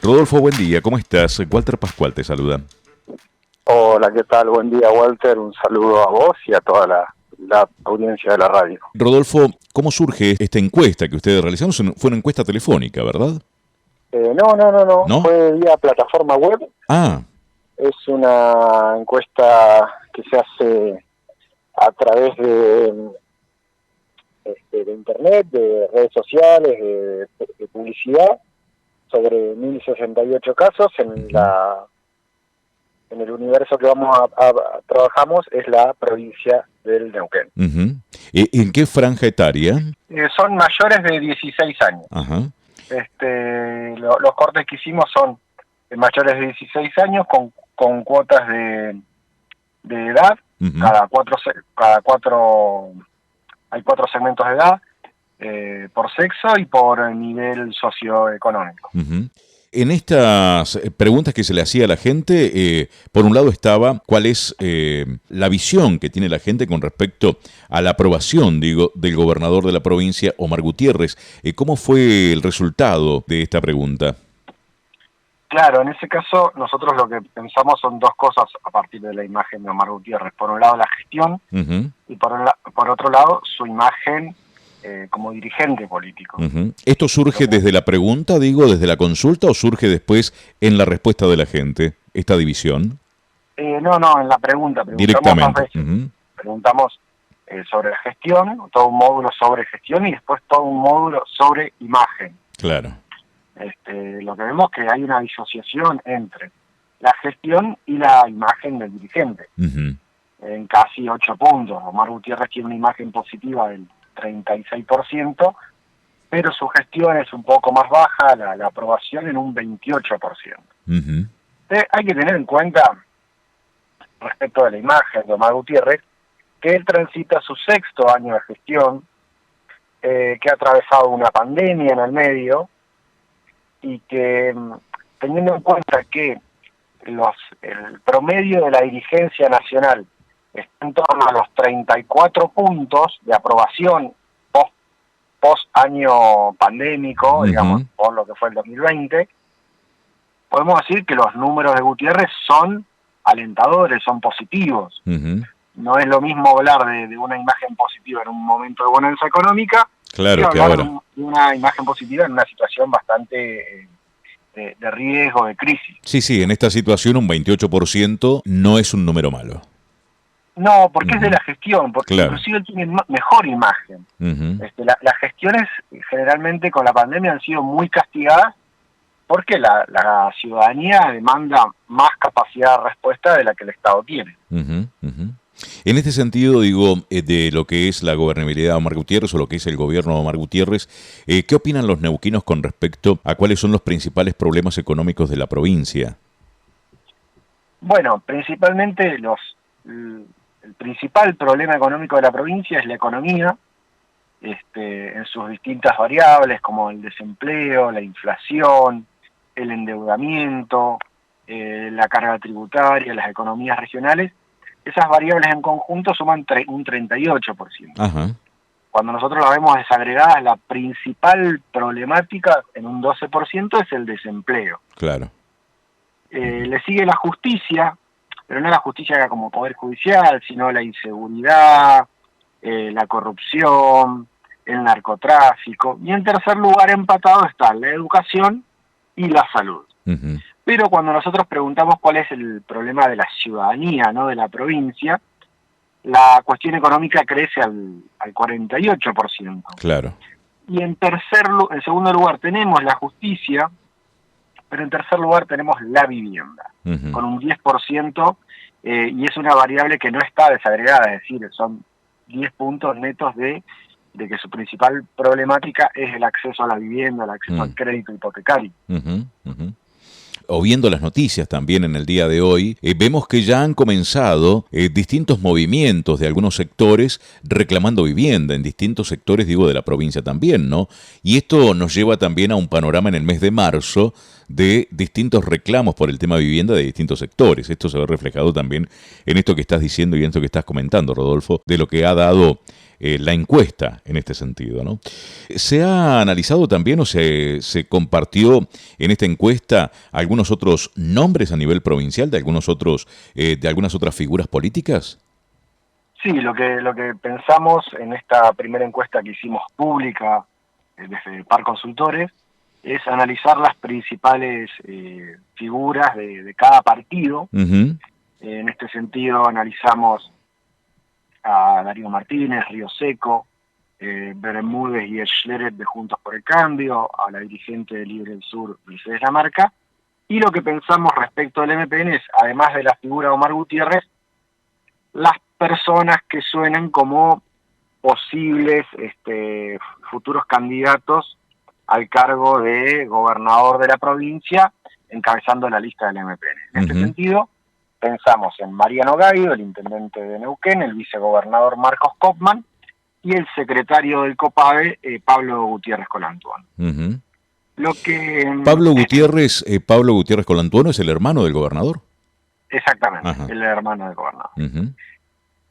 Rodolfo, buen día, ¿cómo estás? Walter Pascual te saluda. Hola, ¿qué tal? Buen día, Walter. Un saludo a vos y a toda la audiencia de la radio. Rodolfo, ¿cómo surge esta encuesta que ustedes realizaron? Fue una encuesta telefónica, ¿verdad? No. ¿No? Fue vía plataforma web. Ah, Es una encuesta que se hace a través de internet, de redes sociales, de publicidad, sobre 1068 casos. En el universo que trabajamos es la provincia del Neuquén. ¿En qué franja etaria? Son mayores de 16 años. Ajá. Los cortes que hicimos son mayores de 16 años con cuotas de edad. Cada cuatro hay 4 segmentos de edad por sexo y por nivel socioeconómico. En estas preguntas que se le hacía a la gente, por un lado estaba cuál es la visión que tiene la gente con respecto a la aprobación, del gobernador de la provincia, Omar Gutiérrez. ¿Cómo fue el resultado de esta pregunta? Claro, en ese caso nosotros lo que pensamos son 2 cosas a partir de la imagen de Omar Gutiérrez. Por un lado la gestión y por otro lado su imagen como dirigente político. ¿Esto surge desde la pregunta, desde la consulta, o surge después en la respuesta de la gente, esta división? No, en la pregunta. Directamente. Preguntamos sobre la gestión, todo un módulo sobre gestión y después todo un módulo sobre imagen. Claro. Lo que vemos es que hay una disociación entre la gestión y la imagen del dirigente. En casi 8 puntos. Omar Gutiérrez tiene una imagen positiva del 36%, pero su gestión es un poco más baja, la aprobación en un 28%. Hay que tener en cuenta, respecto de la imagen de Omar Gutiérrez, que él transita su 6º año de gestión, que ha atravesado una pandemia en el medio, y que, teniendo en cuenta que el promedio de la dirigencia nacional está en torno a los 34 puntos de aprobación post año pandémico, digamos, por lo que fue el 2020, podemos decir que los números de Gutiérrez son alentadores, son positivos. No es lo mismo hablar de una imagen positiva en un momento de bonanza económica, claro, que hablar de una imagen positiva en una situación bastante de riesgo, de crisis. Sí, en esta situación un 28% no es un número malo. No, porque es de la gestión, porque inclusive él tiene mejor imagen. Las gestiones generalmente con la pandemia han sido muy castigadas porque la ciudadanía demanda más capacidad de respuesta de la que el Estado tiene. En este sentido, de lo que es la gobernabilidad de Omar Gutiérrez o lo que es el gobierno de Omar Gutiérrez, ¿qué opinan los neuquinos con respecto a cuáles son los principales problemas económicos de la provincia? Bueno, principalmente el principal problema económico de la provincia es la economía, en sus distintas variables como el desempleo, la inflación, el endeudamiento, la carga tributaria, las economías regionales. Esas variables en conjunto suman un 38%. Cuando nosotros las vemos desagregadas, la principal problemática en un 12% es el desempleo. Claro. Le sigue la justicia, pero no la justicia como poder judicial, sino la inseguridad, la corrupción, el narcotráfico. Y en tercer lugar, empatado, está la educación y la salud. Pero cuando nosotros preguntamos cuál es el problema de la ciudadanía, no de la provincia, la cuestión económica crece al 48%. Claro. Y en segundo lugar tenemos la justicia, pero en tercer lugar tenemos la vivienda, con un 10%, y es una variable que no está desagregada, es decir, son 10 puntos netos de que su principal problemática es el acceso a la vivienda, el acceso al crédito hipotecario. O viendo las noticias también en el día de hoy, vemos que ya han comenzado distintos movimientos de algunos sectores reclamando vivienda, en distintos sectores, de la provincia también, ¿no? Y esto nos lleva también a un panorama en el mes de marzo de distintos reclamos por el tema vivienda de distintos sectores. Esto se ve reflejado también en esto que estás diciendo y en esto que estás comentando, Rodolfo, de lo que ha dado la encuesta en este sentido, ¿no? ¿Se ha analizado también o se compartió en esta encuesta algunos otros nombres a nivel provincial de algunos otros de algunas otras figuras políticas? Sí, lo que pensamos en esta primera encuesta que hicimos pública desde Par Consultores es analizar las principales figuras de cada partido. Uh-huh. En este sentido analizamos a Darío Martínez, Río Seco, Bermúdez y Schleret de Juntos por el Cambio, a la dirigente de Libre del Sur, Mercedes Lamarca, y lo que pensamos respecto del MPN es, además de la figura de Omar Gutiérrez, las personas que suenan como posibles futuros candidatos al cargo de gobernador de la provincia, encabezando la lista del MPN. En este sentido, pensamos en Mariano Gaido, el intendente de Neuquén, el vicegobernador Marcos Kopman y el secretario del COPAVE, Pablo Gutiérrez Colantuono. Uh-huh. Pablo Gutiérrez Colantuono es el hermano del gobernador. Exactamente, Ajá. el hermano del gobernador. Uh-huh.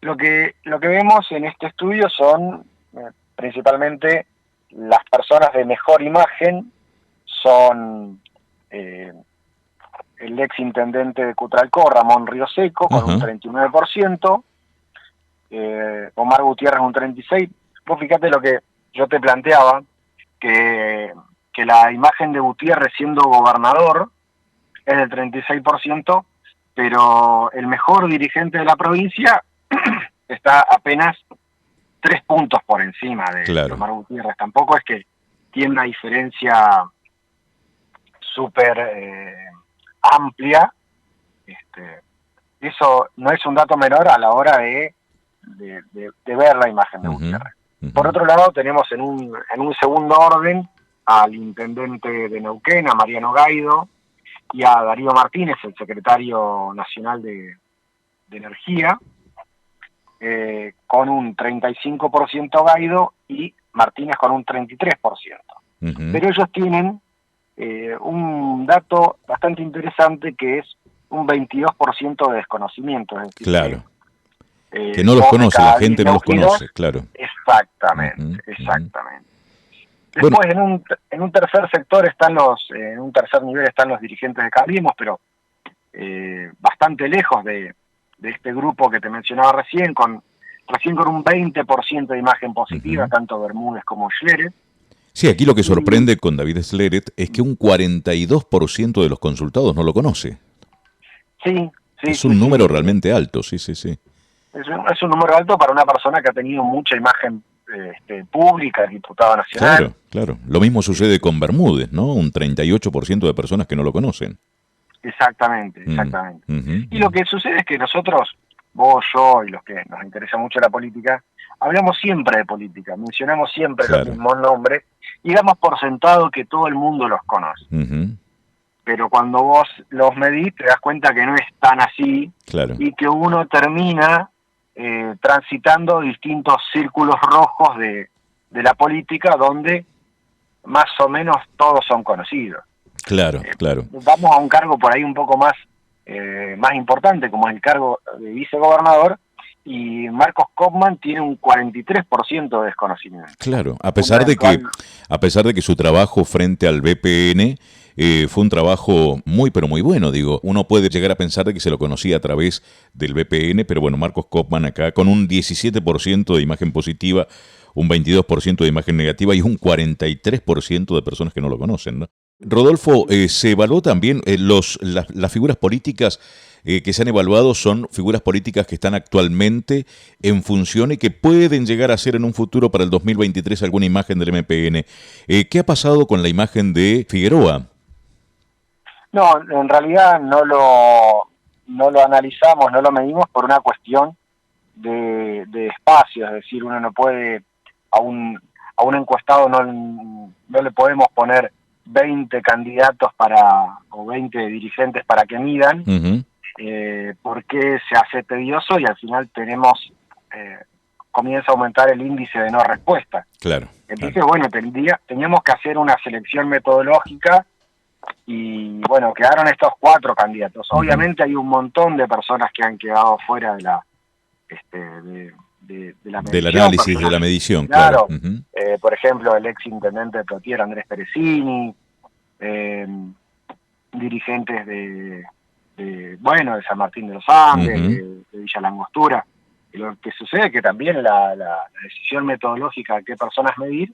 Lo que vemos en este estudio son principalmente las personas de mejor imagen, son el ex intendente de Cutralcó, Ramón Río Seco, con un 39%, Omar Gutiérrez un 36%. Vos fíjate lo que yo te planteaba, que la imagen de Gutiérrez siendo gobernador es del 36%, pero el mejor dirigente de la provincia está apenas 3 puntos por encima de Omar Gutiérrez. Tampoco es que tiene una diferencia súper amplia. Eso no es un dato menor a la hora de ver la imagen de Gutiérrez. Por otro lado, tenemos en un segundo orden al intendente de Neuquén, a Mariano Gaido, y a Darío Martínez, el secretario nacional de Energía, con un 35% Gaido y Martínez con un 33%. Pero ellos tienen un dato bastante interesante que es un 22% de desconocimiento. Es decir, que no los conoce, la gente no los conoce, claro. Exactamente, exactamente. Después, en un tercer sector en un tercer nivel están los dirigentes de Cambiemos, pero bastante lejos de este grupo que te mencionaba recién con un 20% de imagen positiva, tanto Bermúdez como Schleret. Sí, aquí lo que sorprende con David Schleret es que un 42% de los consultados no lo conoce. Sí. Es un número realmente alto, sí. Es un número alto para una persona que ha tenido mucha imagen pública, diputado nacional. Claro. Lo mismo sucede con Bermúdez, ¿no? Un 38% de personas que no lo conocen. Exactamente. Y lo que sucede es que nosotros, vos, yo y los que nos interesa mucho la política, hablamos siempre de política, mencionamos siempre los mismos nombres y damos por sentado que todo el mundo los conoce. Pero cuando vos los medís te das cuenta que no es tan así y que uno termina transitando distintos círculos rojos de la política donde más o menos todos son conocidos. Claro. Vamos a un cargo por ahí un poco más importante, como es el cargo de vicegobernador, y Marcos Kopman tiene un 43% de desconocimiento. Claro, a pesar de que su trabajo frente al BPN fue un trabajo muy pero muy bueno, digo, uno puede llegar a pensar de que se lo conocía a través del BPN, pero bueno, Marcos Kopman acá con un 17% de imagen positiva, un 22% de imagen negativa y un 43% de personas que no lo conocen, ¿no? Rodolfo, se evaluó también las figuras políticas que se han evaluado son figuras políticas que están actualmente en función y que pueden llegar a ser en un futuro para el 2023 alguna imagen del MPN. ¿Qué ha pasado con la imagen de Figueroa? No, en realidad no lo analizamos, no lo medimos por una cuestión de espacio, es decir, uno no puede, a un encuestado no le podemos poner 20 candidatos o 20 dirigentes para que midan, porque se hace tedioso y al final comienza a aumentar el índice de no respuesta. Entonces, bueno, teníamos que hacer una selección metodológica y, bueno, quedaron estos 4 candidatos. Obviamente hay un montón de personas que han quedado fuera de de la medición. Del análisis, de la medición, claro. Uh-huh. Por ejemplo, el ex intendente de Plotier, Andrés Peresini, dirigentes de San Martín de los Andes, Uh-huh. de Villa Langostura. Y lo que sucede es que también la decisión metodológica de qué personas medir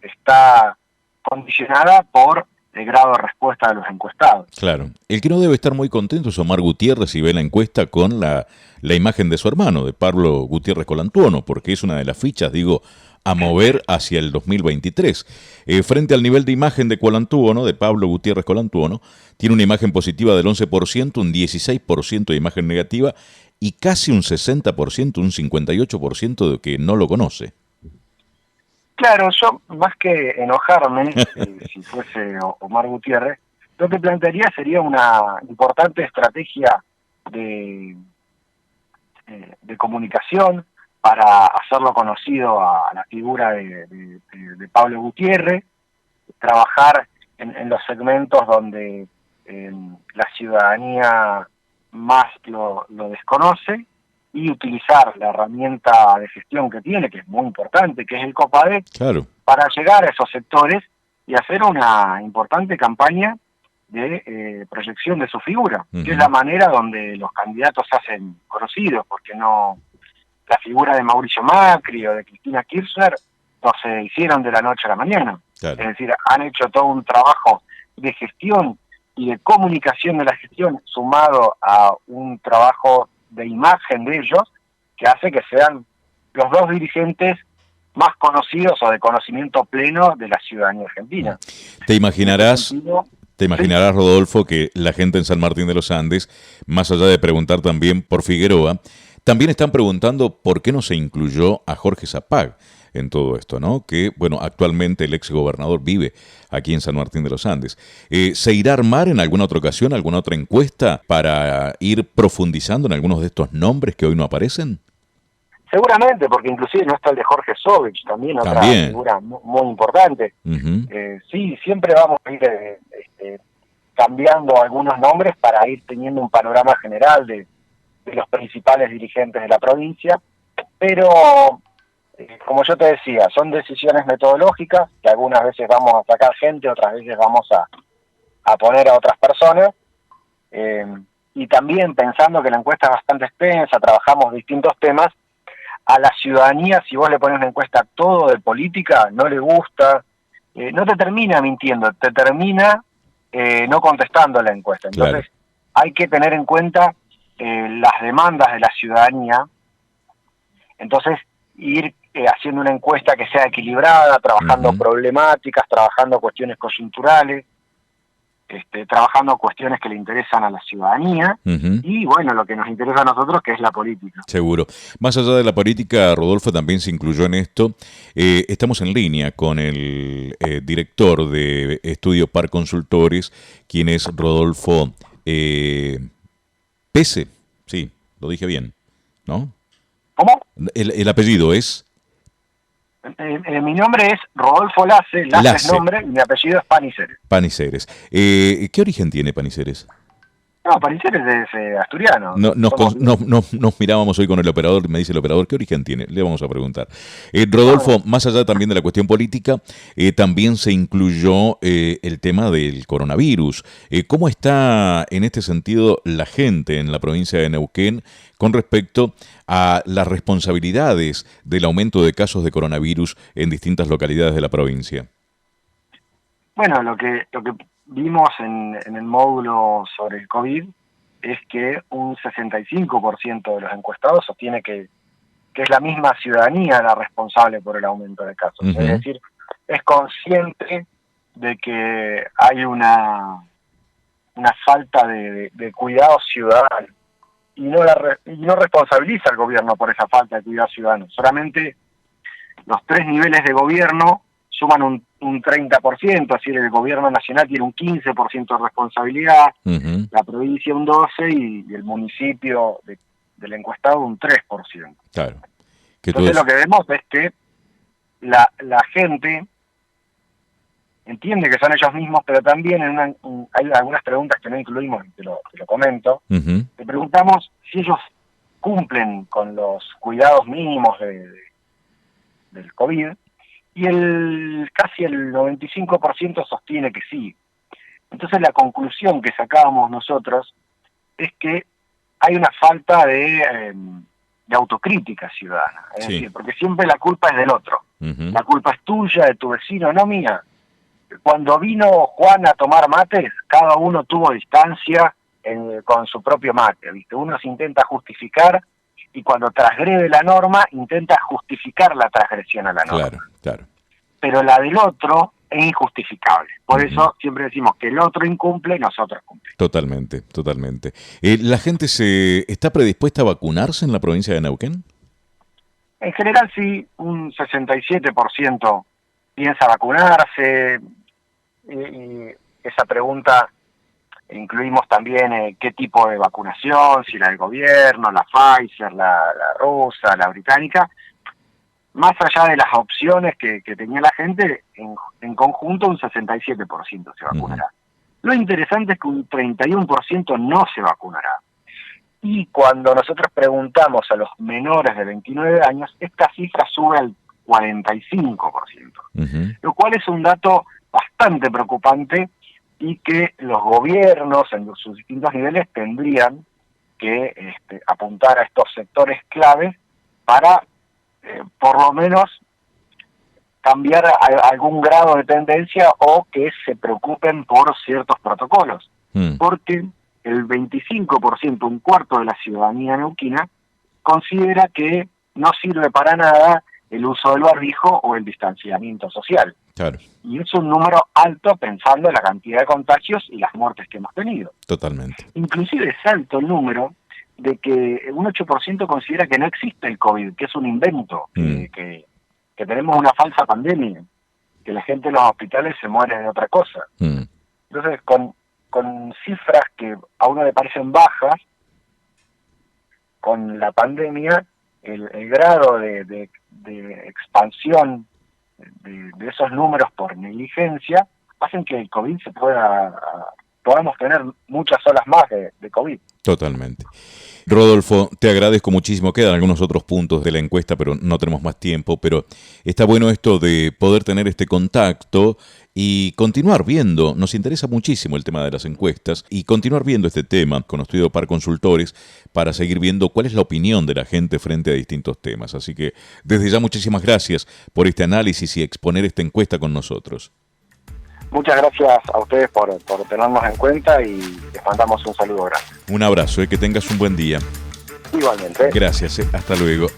está condicionada por el grado de respuesta de los encuestados. Claro. El que no debe estar muy contento es Omar Gutiérrez si ve la encuesta con la imagen de su hermano, de Pablo Gutiérrez Colantuono, porque es una de las fichas, digo, a mover hacia el 2023. Frente al nivel de imagen de Colantuono, de Pablo Gutiérrez Colantuono, tiene una imagen positiva del 11%, un 16% de imagen negativa y casi un 60%, un 58% de que no lo conoce. Claro, yo más que enojarme, si fuese Omar Gutiérrez, lo que plantearía sería una importante estrategia de comunicación para hacerlo conocido a la figura de Pablo Gutiérrez, trabajar en los segmentos donde la ciudadanía más lo desconoce y utilizar la herramienta de gestión que tiene, que es muy importante, que es el COPADE, claro, para llegar a esos sectores y hacer una importante campaña de proyección de su figura, uh-huh. que es la manera donde los candidatos se hacen conocidos, porque no la figura de Mauricio Macri o de Cristina Kirchner no se hicieron de la noche a la mañana. Claro. Es decir, han hecho todo un trabajo de gestión y de comunicación de la gestión sumado a un trabajo de imagen de ellos que hace que sean los dos dirigentes más conocidos o de conocimiento pleno de la ciudadanía argentina. Te imaginarás, ¿sí? Rodolfo, que la gente en San Martín de los Andes, más allá de preguntar también por Figueroa, también están preguntando por qué no se incluyó a Jorge Zapag en todo esto, ¿no? Que, bueno, actualmente el ex gobernador vive aquí en San Martín de los Andes. ¿Se irá a armar en alguna otra ocasión, alguna otra encuesta para ir profundizando en algunos de estos nombres que hoy no aparecen? Seguramente, porque inclusive no está el de Jorge Sovich, también otra figura muy importante. Uh-huh. Sí, siempre vamos a ir cambiando algunos nombres para ir teniendo un panorama general de los principales dirigentes de la provincia, pero como yo te decía, son decisiones metodológicas, que algunas veces vamos a sacar gente, otras veces vamos a poner a otras personas, y también pensando que la encuesta es bastante extensa, trabajamos distintos temas, a la ciudadanía, si vos le pones una encuesta todo de política, no le gusta, no te termina mintiendo, te termina no contestando la encuesta. Entonces, claro, hay que tener en cuenta las demandas de la ciudadanía, entonces ir haciendo una encuesta que sea equilibrada, trabajando problemáticas, trabajando cuestiones coyunturales, trabajando cuestiones que le interesan a la ciudadanía y, bueno, lo que nos interesa a nosotros, que es la política. Seguro. Más allá de la política, Rodolfo también se incluyó en esto. Estamos en línea con el director de Estudio Par Consultores, quien es Rodolfo Pese. Sí, lo dije bien, ¿no? ¿Cómo? El apellido es... mi nombre es Rodolfo Lace, Lace es nombre, y mi apellido es Paniceres. Paniceres. ¿Qué origen tiene Paniceres? No, Paniceres es asturiano. Nos mirábamos hoy con el operador, me dice el operador, ¿qué origen tiene? Le vamos a preguntar. Rodolfo, más allá también de la cuestión política, también se incluyó el tema del coronavirus. ¿Cómo está en este sentido la gente en la provincia de Neuquén con respecto a las responsabilidades del aumento de casos de coronavirus en distintas localidades de la provincia? Bueno, lo que vimos en el módulo sobre el COVID es que un 65% de los encuestados sostiene que es la misma ciudadanía la responsable por el aumento de casos. Es decir, es consciente de que hay una falta de cuidado ciudadano y no responsabiliza al gobierno por esa falta de cuidado ciudadano. Solamente los 3 niveles de gobierno suman un 30%, es decir, el gobierno nacional tiene un 15% de responsabilidad, la provincia un 12% y el municipio del encuestado un 3%. Claro. Entonces lo que vemos es que la gente entiende que son ellos mismos, pero también hay algunas preguntas que no incluimos, y te lo comento. Le preguntamos si ellos cumplen con los cuidados mínimos del COVID, y casi el 95% sostiene que sí. Entonces la conclusión que sacábamos nosotros es que hay una falta de autocrítica ciudadana, es decir, porque siempre la culpa es del otro. Uh-huh. La culpa es tuya, de tu vecino, no mía. Cuando vino Juan a tomar mates, cada uno tuvo distancia con su propio mate, ¿viste? Uno se intenta justificar, y cuando transgrede la norma, intenta justificar la transgresión a la norma. Claro, claro. Pero la del otro es injustificable. Por eso siempre decimos que el otro incumple, nosotros cumplimos. Totalmente, totalmente. ¿La gente está predispuesta a vacunarse en la provincia de Neuquén? En general sí, un 67% piensa vacunarse. Y esa pregunta incluimos también qué tipo de vacunación, si la del gobierno, la Pfizer, la rusa, la británica. Más allá de las opciones que tenía la gente, en conjunto un 67% se vacunará. Lo interesante es que un 31% no se vacunará. Y cuando nosotros preguntamos a los menores de 29 años, esta cifra sube al 45%, lo cual es un dato bastante preocupante y que los gobiernos en sus distintos niveles tendrían que apuntar a estos sectores claves para por lo menos cambiar algún grado de tendencia, o que se preocupen por ciertos protocolos. Porque el 25%, un cuarto de la ciudadanía neuquina, considera que no sirve para nada el uso del barbijo o el distanciamiento social. Claro. Y es un número alto pensando en la cantidad de contagios y las muertes que hemos tenido. Totalmente. Inclusive es alto el número de que un 8% considera que no existe el COVID, que es un invento, que tenemos una falsa pandemia, que la gente en los hospitales se muere de otra cosa. Entonces, con cifras que a uno le parecen bajas, con la pandemia, el grado de expansión de esos números por negligencia hacen que el COVID podamos tener muchas olas más de COVID. Totalmente. Rodolfo, te agradezco muchísimo. Quedan algunos otros puntos de la encuesta, pero no tenemos más tiempo. Pero está bueno esto de poder tener este contacto y continuar viendo. Nos interesa muchísimo el tema de las encuestas y continuar viendo este tema con Estudio Par Consultores para seguir viendo cuál es la opinión de la gente frente a distintos temas. Así que desde ya muchísimas gracias por este análisis y exponer esta encuesta con nosotros. Muchas gracias a ustedes por tenernos en cuenta y les mandamos un saludo grande. Un abrazo, que tengas un buen día. Igualmente. Gracias, hasta luego.